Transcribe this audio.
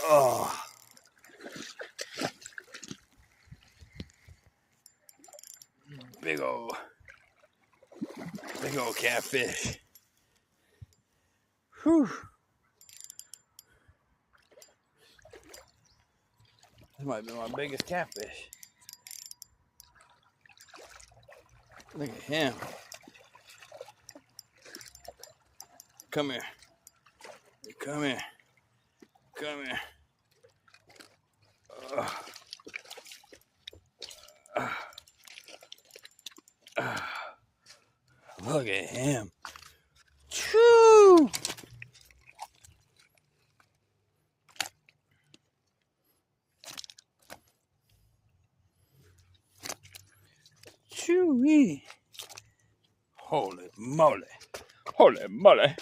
Oh. Big old catfish. Whew. This might be my biggest catfish. Look at him. Come here. Come here. Come here. Look at him. Choo! Choo-wee. Holy moly. Holy moly.